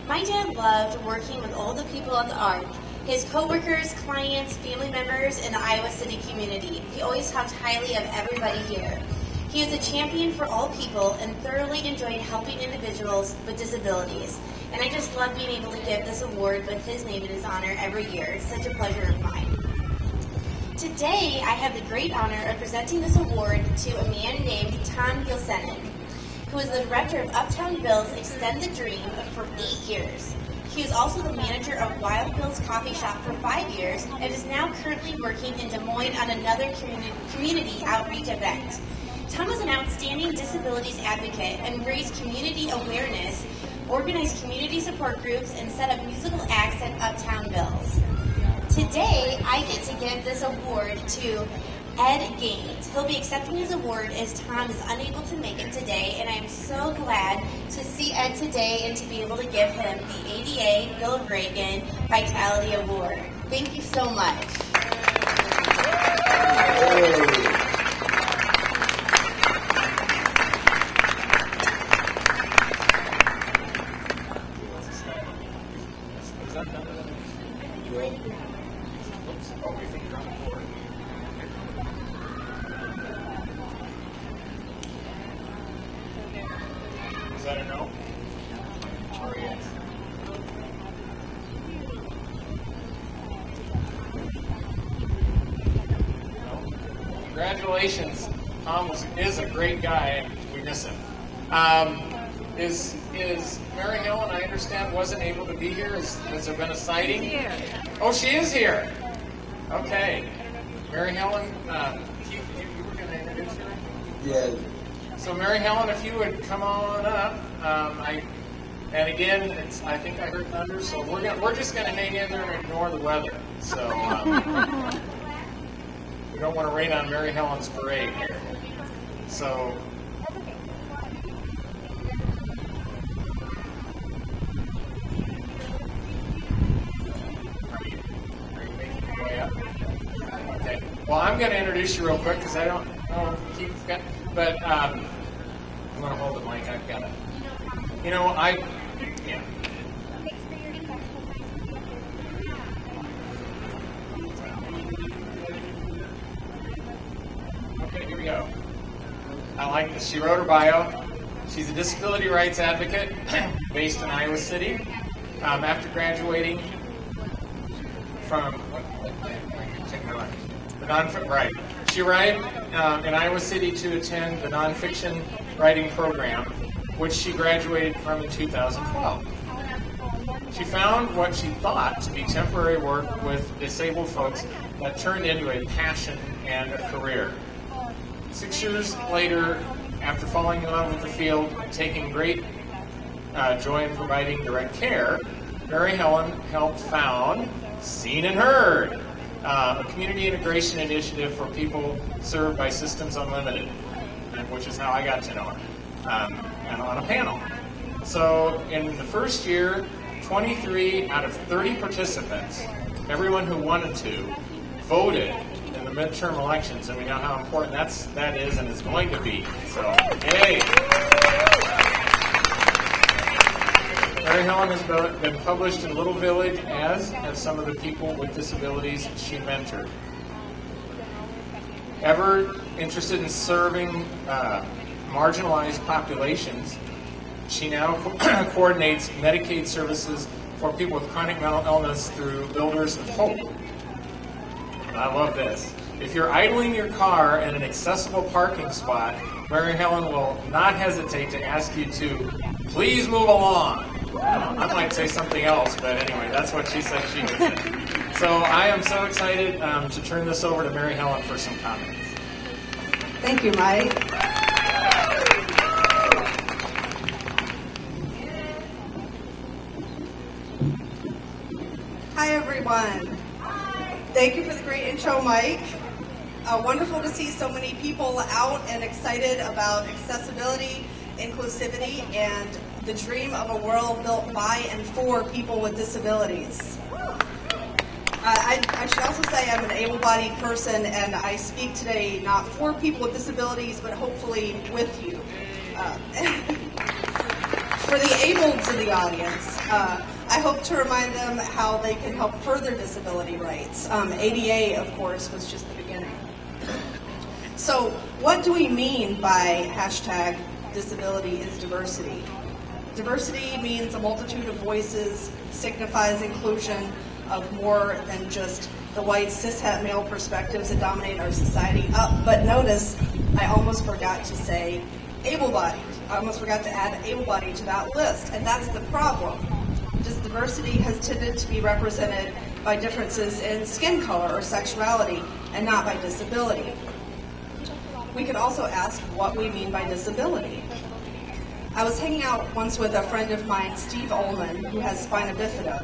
My dad loved working with all the people at the ARC, his co-workers, clients, family members in the Iowa City community. He always talked highly of everybody here. He is a champion for all people and thoroughly enjoyed helping individuals with disabilities. And I just love being able to give this award with his name in his honor every year. It's such a pleasure of mine. Today, I have the great honor of presenting this award to a man named Tom Gilsenan, who is the director of Uptown Bill's Extend the Dream for 8 years. He is also the manager of Wild Bill's Coffee Shop for 5 years and is now currently working in Des Moines on another community outreach event. Tom is an outstanding disabilities advocate and raised community awareness, organized community support groups, and set up musical acts at Uptown Bill's. Today, I get to give this award to Ed Gaines. He'll be accepting his award as Tom is unable to make it today, and I am so glad to see Ed today and to be able to give him the ADA Bill of Reagan Vitality Award. Thank you so much. Is that a no? Or yes? No? Congratulations. Tom is a great guy, and we miss him. Is Mary Helen, I understand, wasn't able to be here? Has there been a sighting? She's here. Oh, she is here. Okay. Mary Helen, Keith, you were going to introduce her? Yeah. So Mary Helen, if you would come on up, and again, I think I heard thunder, so we're just gonna hang in there and ignore the weather. So we don't want to rain on Mary Helen's parade here. So. Are you making your way up? Okay. Well, I'm going to introduce you real quick because I don't know if Keith's got. But I'm going to hold the mic. I've got it. Yeah. Okay, here we go. I like this. She wrote her bio. She's a disability rights advocate based in Iowa City. After graduating from she arrived in Iowa City to attend the nonfiction writing program, which she graduated from in 2012. She found what she thought to be temporary work with disabled folks that turned into a passion and a career. 6 years later, after falling in love with the field and taking great joy in providing direct care, Mary Helen helped found Seen and Heard, a community integration initiative for people served by Systems Unlimited, which is how I got to know her, and on a panel. So in the first year, 23 out of 30 participants, everyone who wanted to, voted in the midterm elections, and we know how important that is and is going to be. So, yay! Mary Helen has been published in Little Village, as have some of the people with disabilities she mentored. Ever interested in serving marginalized populations, she now coordinates Medicaid services for people with chronic mental illness through Builders of Hope. I love this. If you're idling your car in an accessible parking spot, Mary Helen will not hesitate to ask you to please move along. I might say something else, but anyway, that's what she said she would say. So I am so excited to turn this over to Mary Helen for some comments. Thank you, Mike. Hi, everyone. Thank you for the great intro, Mike. Wonderful to see so many people out and excited about accessibility, inclusivity, and the dream of a world built by and for people with disabilities. I should also say I'm an able-bodied person, and I speak today not for people with disabilities, but hopefully with you. For the ableds in the audience, I hope to remind them how they can help further disability rights. ADA, of course, was just the beginning. So what do we mean by hashtag disability is diversity? Diversity means a multitude of voices, signifies inclusion of more than just the white cishet male perspectives that dominate our society. But notice, I almost forgot to say able-bodied. I almost forgot to add able-bodied to that list, and that's the problem. Diversity has tended to be represented by differences in skin color or sexuality, and not by disability. We could also ask what we mean by disability. I was hanging out once with a friend of mine, Steve Ullman, who has spina bifida.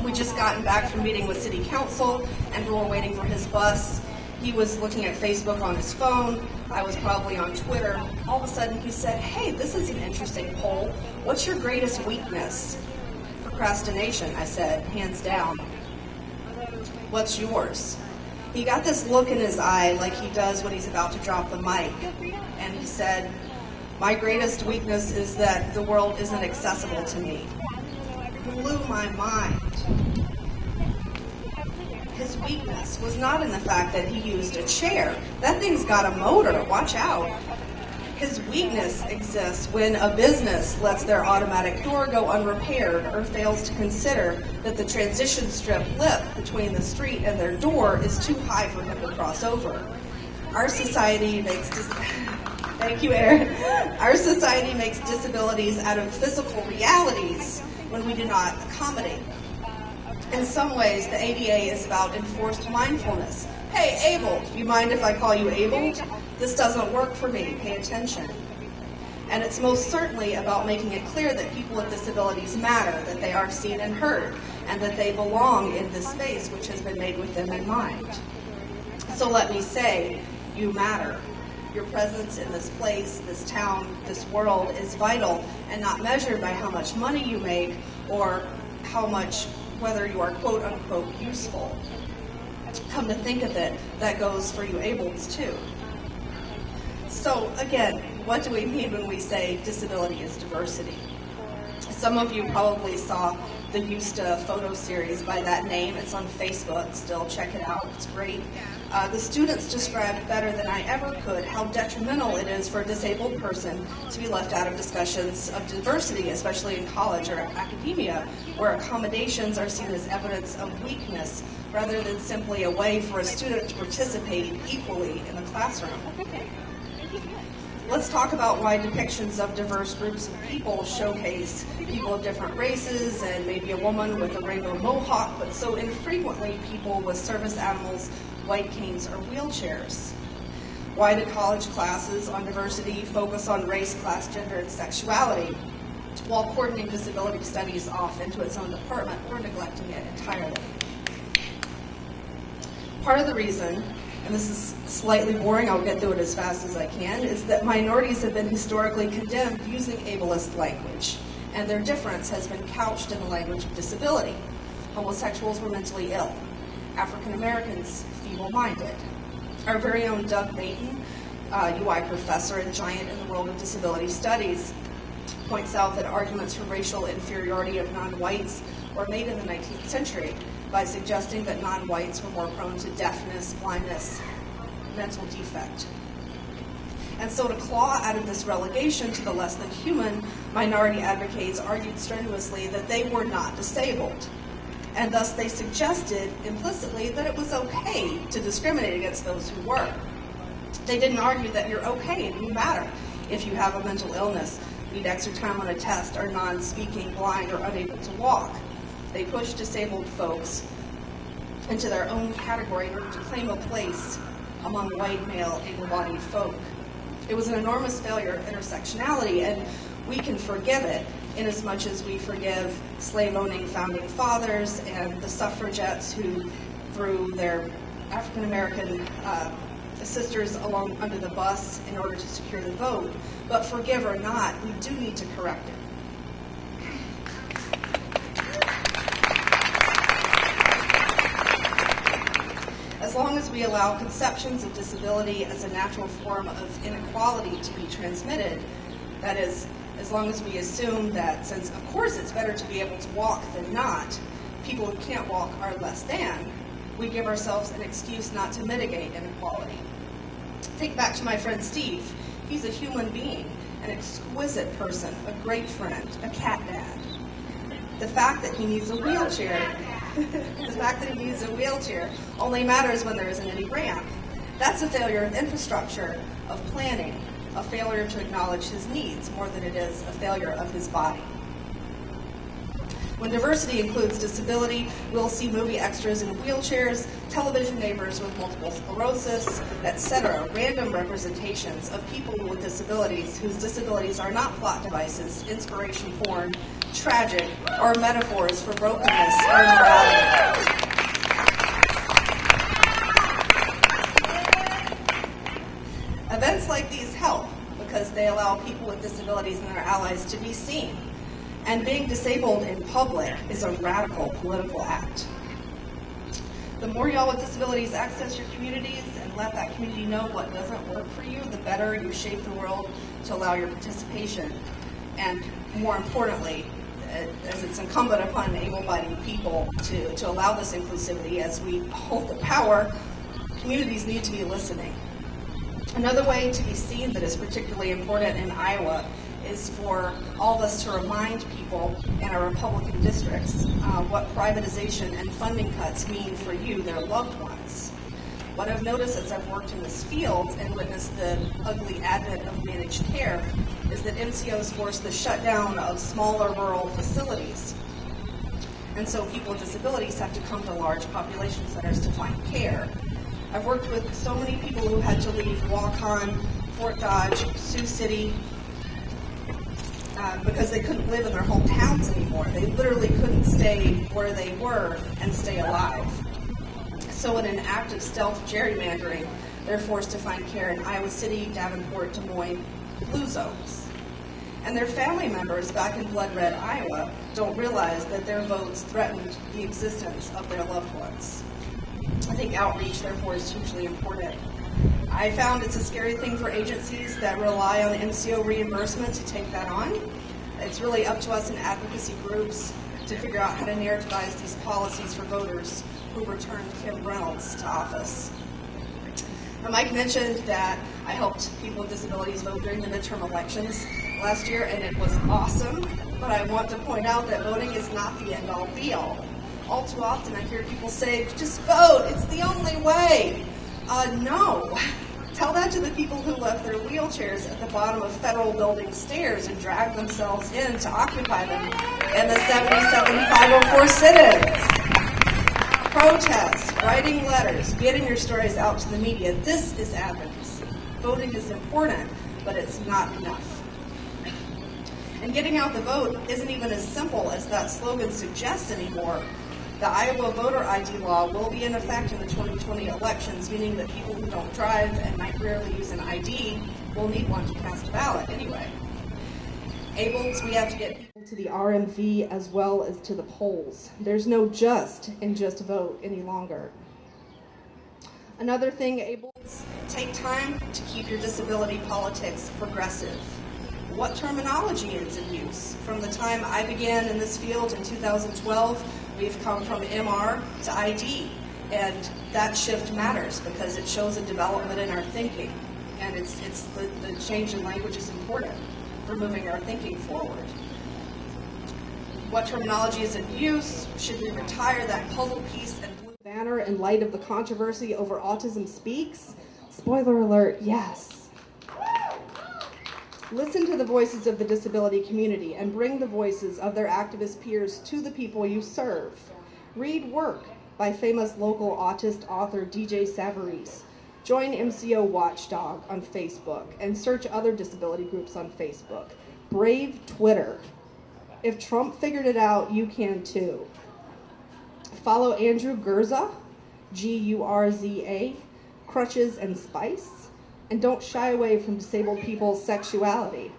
We just gotten back from meeting with City Council, and we were waiting for his bus. He was looking at Facebook on his phone. I was probably on Twitter. All of a sudden he said, "Hey, this is an interesting poll. What's your greatest weakness?" "Procrastination," I said, hands down. "What's yours?" He got this look in his eye like he does when he's about to drop the mic. And he said, "My greatest weakness is that the world isn't accessible to me." Blew my mind. His weakness was not in the fact that he used a chair. That thing's got a motor, watch out. His weakness exists when a business lets their automatic door go unrepaired or fails to consider that the transition strip lip between the street and their door is too high for him to cross over. Our society makes Thank you, Aaron. Our society makes disabilities out of physical realities when we do not accommodate them. In some ways, the ADA is about enforced mindfulness. "Hey, abled, you mind if I call you abled? This doesn't work for me, pay attention." And it's most certainly about making it clear that people with disabilities matter, that they are seen and heard, and that they belong in this space which has been made with them in mind. So let me say, you matter. Your presence in this place, this town, this world is vital and not measured by how much money you make or whether you are quote unquote useful. Come to think of it, that goes for you ableds too. So again, what do we mean when we say disability is diversity? Some of you probably saw the Houston photo series by that name. It's on Facebook still, check it out, it's great. The students described better than I ever could how detrimental it is for a disabled person to be left out of discussions of diversity, especially in college or academia, where accommodations are seen as evidence of weakness rather than simply a way for a student to participate equally in the classroom. Let's talk about why depictions of diverse groups of people showcase people of different races and maybe a woman with a rainbow mohawk, but so infrequently people with service animals, white canes, or wheelchairs. Why do college classes on diversity focus on race, class, gender, and sexuality, while coordinating disability studies off into its own department or neglecting it entirely? Part of the reason, and this is slightly boring, I'll get through it as fast as I can, is that minorities have been historically condemned using ableist language, and their difference has been couched in the language of disability. Homosexuals were mentally ill. African Americans, feeble-minded. Our very own Doug Mayton, UI professor and giant in the world of disability studies, points out that arguments for racial inferiority of non-whites were made in the 19th century by suggesting that non-whites were more prone to deafness, blindness, mental defect. And so to claw out of this relegation to the less than human, minority advocates argued strenuously that they were not disabled. And thus they suggested implicitly that it was okay to discriminate against those who were. They didn't argue that you're okay and you matter if you have a mental illness, need extra time on a test, are non-speaking, blind, or unable to walk. They pushed disabled folks into their own category in order to claim a place among white, male, able-bodied folk. It was an enormous failure of intersectionality, and we can forgive it inasmuch as we forgive slave-owning founding fathers and the suffragettes who threw their African-American sisters along under the bus in order to secure the vote. But forgive or not, we do need to correct it. As long as we allow conceptions of disability as a natural form of inequality to be transmitted, that is, as long as we assume that since, of course, it's better to be able to walk than not, people who can't walk are less than, we give ourselves an excuse not to mitigate inequality. Think back to my friend Steve. He's a human being, an exquisite person, a great friend, a cat dad. The fact that he needs a wheelchair, only matters when there isn't any ramp. That's a failure of infrastructure, of planning, a failure to acknowledge his needs more than it is a failure of his body. When diversity includes disability, we'll see movie extras in wheelchairs, television neighbors with multiple sclerosis, etc., random representations of people with disabilities whose disabilities are not plot devices, inspiration porn, tragic, or metaphors for brokenness or immorality. Events like these help because they allow people with disabilities and their allies to be seen. And being disabled in public is a radical political act. The more y'all with disabilities access your communities and let that community know what doesn't work for you, the better you shape the world to allow your participation. And more importantly, as it's incumbent upon able-bodied people to allow this inclusivity as we hold the power, communities need to be listening. Another way to be seen that is particularly important in Iowa is for all of us to remind people in our Republican districts what privatization and funding cuts mean for you, their loved ones. What I've noticed as I've worked in this field and witnessed the ugly advent of managed care is that MCOs force the shutdown of smaller rural facilities. And so people with disabilities have to come to large population centers to find care. I've worked with so many people who had to leave Waukon, Fort Dodge, Sioux City, because they couldn't live in their hometowns anymore. They literally couldn't stay where they were and stay alive. So in an act of stealth gerrymandering, they're forced to find care in Iowa City, Davenport, Des Moines, blue zones. And their family members back in blood red Iowa don't realize that their votes threatened the existence of their loved ones. I think outreach, therefore, is hugely important. I found it's a scary thing for agencies that rely on MCO reimbursement to take that on. It's really up to us in advocacy groups to figure out how to narrativize these policies for voters who returned Kim Reynolds to office. Now, Mike mentioned that I helped people with disabilities vote during the midterm elections last year, and it was awesome, but I want to point out that voting is not the end-all be-all. All too often I hear people say, just vote, it's the only way. No. Tell that to the people who left their wheelchairs at the bottom of federal building stairs and dragged themselves in to occupy them in the 77-504 sit-ins. Protests, writing letters, getting your stories out to the media. This is advocacy. Voting is important, but it's not enough. And getting out the vote isn't even as simple as that slogan suggests anymore. The Iowa voter ID law will be in effect in the 2020 elections, meaning that people who don't drive and might rarely use an ID will need one to cast a ballot anyway. Ables, we have to get people to the RMV as well as to the polls. There's no just in just vote any longer. Another thing, Ables, take time to keep your disability politics progressive. What terminology is in use? From the time I began in this field in 2012, we've come from MR to ID, and that shift matters because it shows a development in our thinking, and the change in language is important for moving our thinking forward. What terminology is in use? Should we retire that puzzle piece and blue banner in light of the controversy over Autism Speaks? Spoiler alert, yes. Listen to the voices of the disability community and bring the voices of their activist peers to the people you serve. Read work by famous local autist author DJ Savarese. Join MCO Watchdog on Facebook and search other disability groups on Facebook. Brave Twitter. If Trump figured it out, you can too. Follow Andrew Gurza, Gurza, Crutches and Spice. And don't shy away from disabled people's sexuality.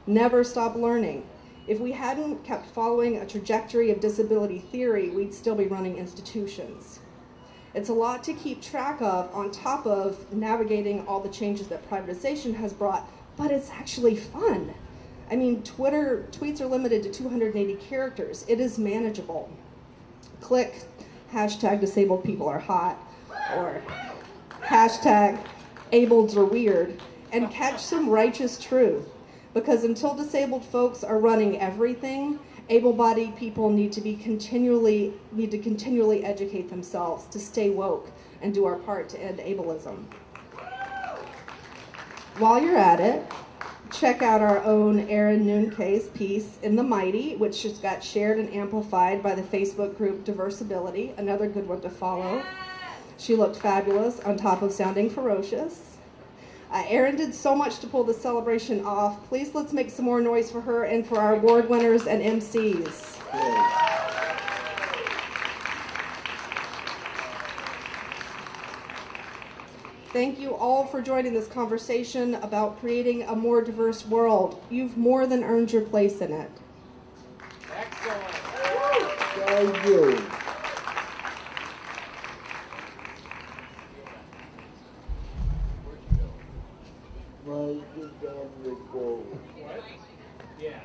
Never stop learning. If we hadn't kept following a trajectory of disability theory, we'd still be running institutions. It's a lot to keep track of on top of navigating all the changes that privatization has brought, but it's actually fun. I mean, tweets are limited to 280 characters. It is manageable. Click hashtag disabled people are hot, or hashtag ableds are weird, and catch some righteous truth. Because until disabled folks are running everything, able-bodied people need to continually educate themselves to stay woke and do our part to end ableism. While you're at it, check out our own Erin Noonkay's piece in the Mighty, which just got shared and amplified by the Facebook group Diversability, another good one to follow. She looked fabulous on top of sounding ferocious. Erin did so much to pull the celebration off. Please let's make some more noise for her and for our award winners and MCs. Thank you all for joining this conversation about creating a more diverse world. You've more than earned your place in it. Excellent. Thank you. Mike is on the boat. What? Yeah.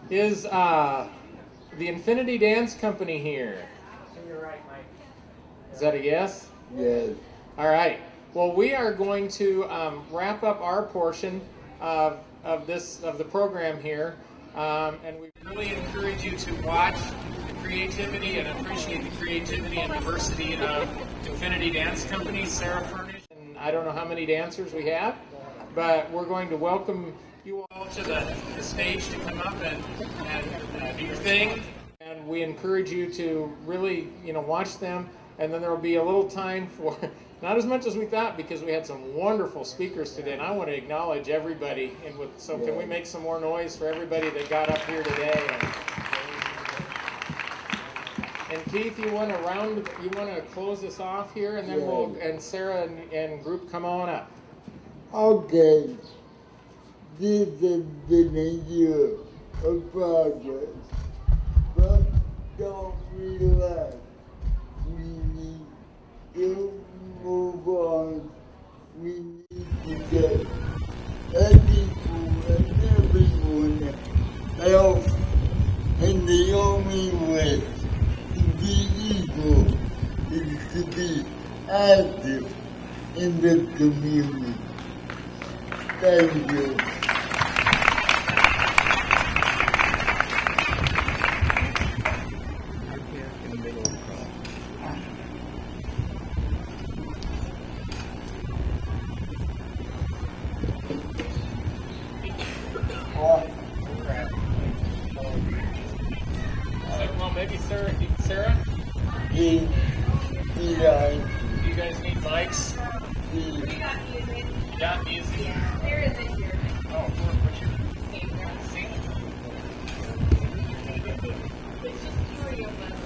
Is the Infinity Dance Company here? You're right, Mike. Is that a yes? Yes. All right. Well, we are going to wrap up our portion of the program here, and we really encourage you to watch the creativity and appreciate the creativity and diversity of Infinity Dance Company. Sarah furnished, and I don't know how many dancers we have, but we're going to welcome you all to the stage to come up and do your thing. And we encourage you to really, watch them. And then there will be a little time for, not as much as we thought, because we had some wonderful speakers today. And I want to acknowledge everybody. So can we make some more noise for everybody that got up here today? And Keith, you want to close this off here, and then and Sarah and group come on up. Okay. This has been a year of progress, but don't relax. We need to move on. We need to get everyone else, and the only way to be equal is to be active in the community. Thank you. Well, maybe Sarah? Yeah. Do you guys need mics? We got music. You got music? Yeah, there is it here. Oh, what's your Same there. sing? It's just three of us.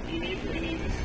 We need this.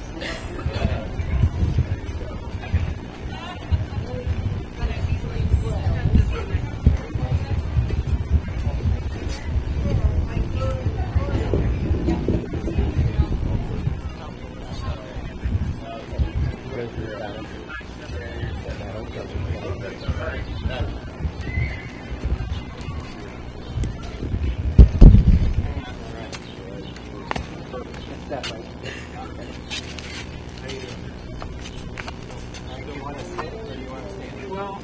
Well,